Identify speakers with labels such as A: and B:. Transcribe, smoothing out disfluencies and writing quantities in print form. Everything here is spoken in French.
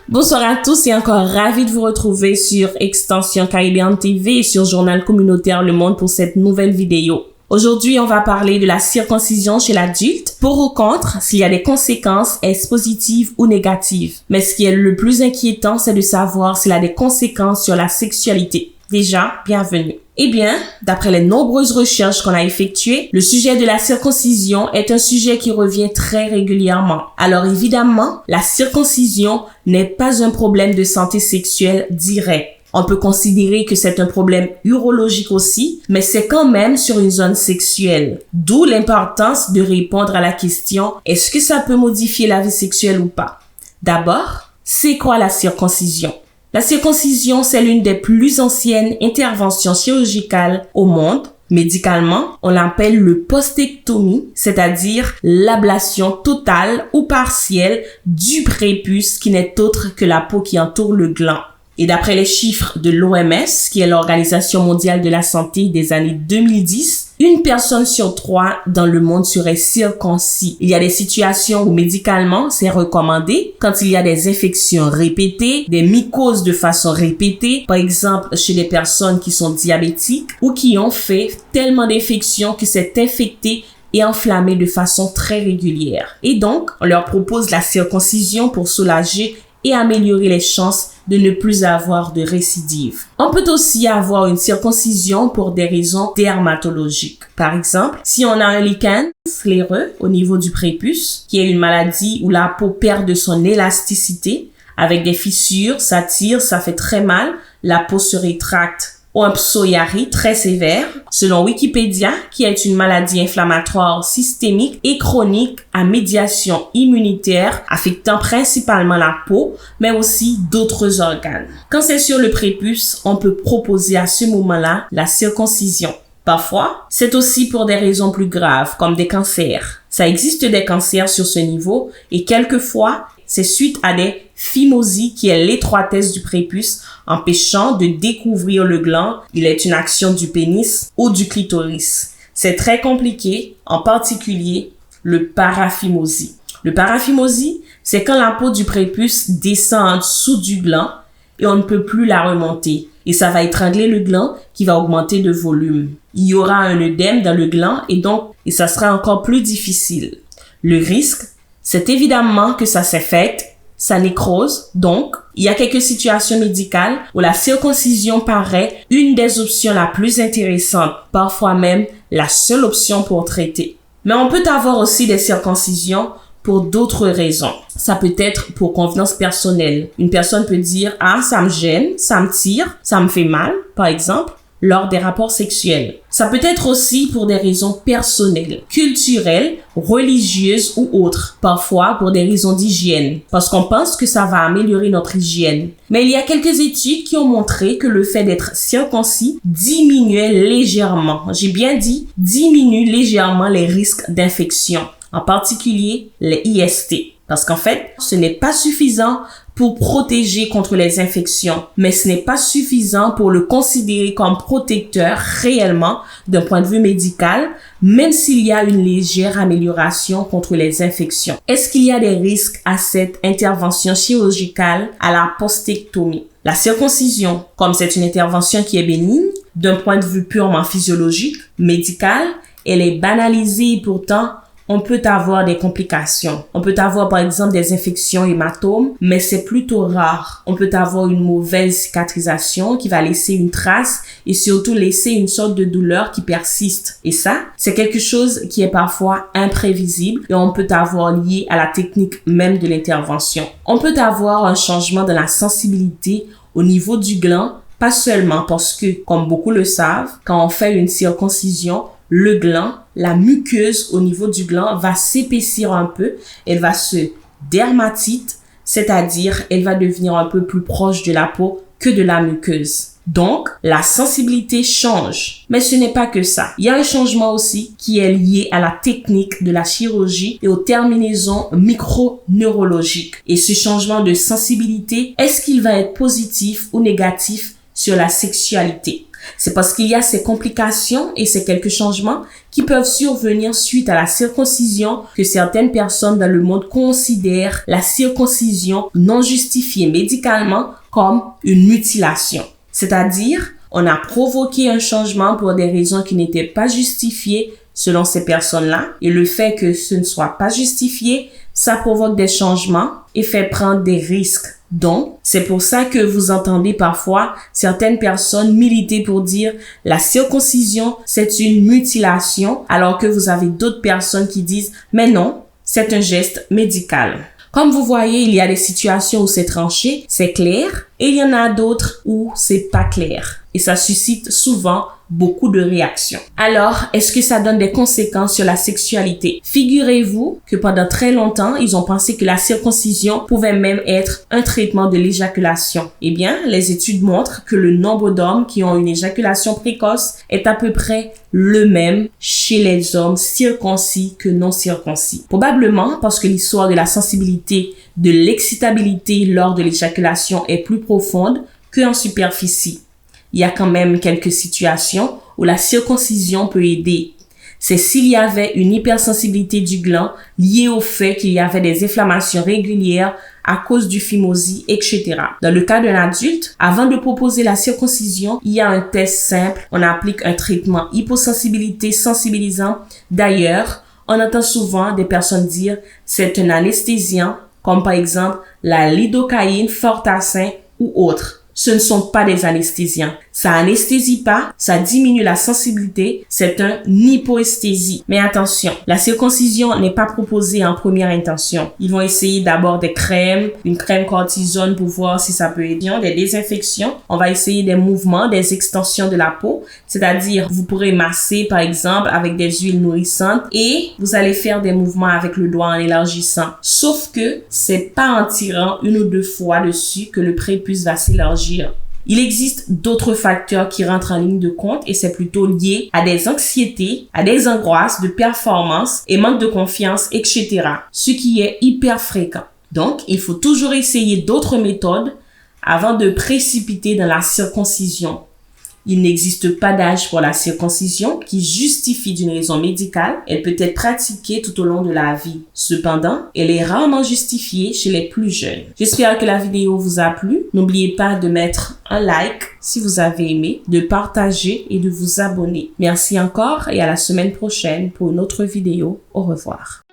A: Bonsoir à tous et encore ravi de vous retrouver sur Extension Caribbean TV et sur Journal Communautaire Le Monde pour cette nouvelle vidéo. Aujourd'hui, on va parler de la circoncision chez l'adulte. Pour ou contre, s'il y a des conséquences, est-ce positives ou négatives? Mais ce qui est le plus inquiétant, c'est de savoir s'il a des conséquences sur la sexualité. Déjà, bienvenue. Eh bien, d'après les nombreuses recherches qu'on a effectuées, le sujet de la circoncision est un sujet qui revient très régulièrement. Alors évidemment, la circoncision n'est pas un problème de santé sexuelle direct. On peut considérer que c'est un problème urologique aussi, mais c'est quand même sur une zone sexuelle. D'où l'importance de répondre à la question, est-ce que ça peut modifier la vie sexuelle ou pas? D'abord, c'est quoi la circoncision? La circoncision, c'est l'une des plus anciennes interventions chirurgicales au monde. Médicalement, on l'appelle le postectomie, c'est-à-dire l'ablation totale ou partielle du prépuce qui n'est autre que la peau qui entoure le gland. Et d'après les chiffres de l'OMS, qui est l'Organisation mondiale de la santé des années 2010, une personne sur 3 dans le monde serait circoncis. Il y a des situations où médicalement, c'est recommandé quand il y a des infections répétées, des mycoses de façon répétée, par exemple chez les personnes qui sont diabétiques ou qui ont fait tellement d'infections que c'est infecté et enflammé de façon très régulière. Et donc, on leur propose la circoncision pour soulager et améliorer les chances de ne plus avoir de récidive. On peut aussi avoir une circoncision pour des raisons dermatologiques. Par exemple, si on a un lichen scléreux au niveau du prépuce, qui est une maladie où la peau perd de son élasticité, avec des fissures, ça tire, ça fait très mal, la peau se rétracte. Ou un psoriasis très sévère, selon Wikipédia, qui est une maladie inflammatoire systémique et chronique à médiation immunitaire, affectant principalement la peau, mais aussi d'autres organes. Quand c'est sur le prépuce, on peut proposer à ce moment-là la circoncision. Parfois, c'est aussi pour des raisons plus graves, comme des cancers. Ça existe des cancers sur ce niveau et quelquefois, c'est suite à des phimosies qui est l'étroitesse du prépuce empêchant de découvrir le gland. Il est une action du pénis ou du clitoris. C'est très compliqué, en particulier le paraphimosie. Le paraphimosie, c'est quand la peau du prépuce descend en dessous du gland et on ne peut plus la remonter. Et ça va étrangler le gland qui va augmenter de volume. Il y aura un œdème dans le gland et ça sera encore plus difficile. Le risque, c'est évidemment que ça s'infecte, ça nécrose. Donc, il y a quelques situations médicales où la circoncision paraît une des options la plus intéressantes, parfois même la seule option pour traiter. Mais on peut avoir aussi des circoncisions pour d'autres raisons. Ça peut être pour convenance personnelle. Une personne peut dire « Ah, ça me gêne, ça me tire, ça me fait mal », par exemple, lors des rapports sexuels. Ça peut être aussi pour des raisons personnelles, culturelles, religieuses ou autres. Parfois pour des raisons d'hygiène, parce qu'on pense que ça va améliorer notre hygiène. Mais il y a quelques études qui ont montré que le fait d'être circoncis diminuait légèrement, j'ai bien dit, diminue légèrement les risques d'infection, en particulier les IST. Parce qu'en fait, ce n'est pas suffisant pour protéger contre les infections, mais ce n'est pas suffisant pour le considérer comme protecteur réellement d'un point de vue médical, même s'il y a une légère amélioration contre les infections. Est-ce qu'il y a des risques à cette intervention chirurgicale à la postectomie? La circoncision, comme c'est une intervention qui est bénigne, d'un point de vue purement physiologique, médical, elle est banalisée et pourtant, on peut avoir des complications. On peut avoir par exemple des infections hématomes, mais c'est plutôt rare. On peut avoir une mauvaise cicatrisation qui va laisser une trace et surtout laisser une sorte de douleur qui persiste. Et ça, c'est quelque chose qui est parfois imprévisible et on peut avoir lié à la technique même de l'intervention. On peut avoir un changement de la sensibilité au niveau du gland, pas seulement parce que, comme beaucoup le savent, quand on fait une circoncision, le gland, la muqueuse au niveau du gland va s'épaissir un peu, elle va se dermatite, c'est-à-dire elle va devenir un peu plus proche de la peau que de la muqueuse. Donc, la sensibilité change. Mais ce n'est pas que ça. Il y a un changement aussi qui est lié à la technique de la chirurgie et aux terminaisons microneurologiques. Et ce changement de sensibilité, est-ce qu'il va être positif ou négatif sur la sexualité. C'est parce qu'il y a ces complications et ces quelques changements qui peuvent survenir suite à la circoncision que certaines personnes dans le monde considèrent la circoncision non justifiée médicalement comme une mutilation. C'est-à-dire, on a provoqué un changement pour des raisons qui n'étaient pas justifiées selon ces personnes-là, et le fait que ce ne soit pas justifié, ça provoque des changements et fait prendre des risques. Donc, c'est pour ça que vous entendez parfois certaines personnes militer pour dire la circoncision, c'est une mutilation, alors que vous avez d'autres personnes qui disent mais non, c'est un geste médical. Comme vous voyez, il y a des situations où c'est tranché, c'est clair, et il y en a d'autres où c'est pas clair. Et ça suscite souvent beaucoup de réactions. Alors, est-ce que ça donne des conséquences sur la sexualité? Figurez-vous que pendant très longtemps, ils ont pensé que la circoncision pouvait même être un traitement de l'éjaculation. Eh bien, les études montrent que le nombre d'hommes qui ont une éjaculation précoce est à peu près le même chez les hommes circoncis que non circoncis. Probablement parce que l'histoire de la sensibilité, de l'excitabilité lors de l'éjaculation est plus profonde qu'en superficie. Il y a quand même quelques situations où la circoncision peut aider. C'est s'il y avait une hypersensibilité du gland liée au fait qu'il y avait des inflammations régulières à cause du phimosis, etc. Dans le cas d'un adulte, avant de proposer la circoncision, il y a un test simple. On applique un traitement hyposensibilité sensibilisant. D'ailleurs, on entend souvent des personnes dire c'est un anesthésiant, comme par exemple la lidocaïne, Fortacin ou autre. Ce ne sont pas des anesthésiens. Ça anesthésie pas, ça diminue la sensibilité, c'est un hypoesthésie. Mais attention, la circoncision n'est pas proposée en première intention. Ils vont essayer d'abord des crèmes, une crème cortisone pour voir si ça peut aider, des désinfections. On va essayer des mouvements, des extensions de la peau, c'est-à-dire vous pourrez masser par exemple avec des huiles nourrissantes et vous allez faire des mouvements avec le doigt en élargissant. Sauf que c'est pas en tirant une ou deux fois dessus que le prépuce va s'élargir. Il existe d'autres facteurs qui rentrent en ligne de compte et c'est plutôt lié à des anxiétés, à des angoisses de performance et manque de confiance, etc. Ce qui est hyper fréquent. Donc, il faut toujours essayer d'autres méthodes avant de précipiter dans la circoncision. Il n'existe pas d'âge pour la circoncision qui justifie d'une raison médicale. Elle peut être pratiquée tout au long de la vie. Cependant, elle est rarement justifiée chez les plus jeunes. J'espère que la vidéo vous a plu. N'oubliez pas de mettre un like si vous avez aimé, de partager et de vous abonner. Merci encore et à la semaine prochaine pour une autre vidéo. Au revoir.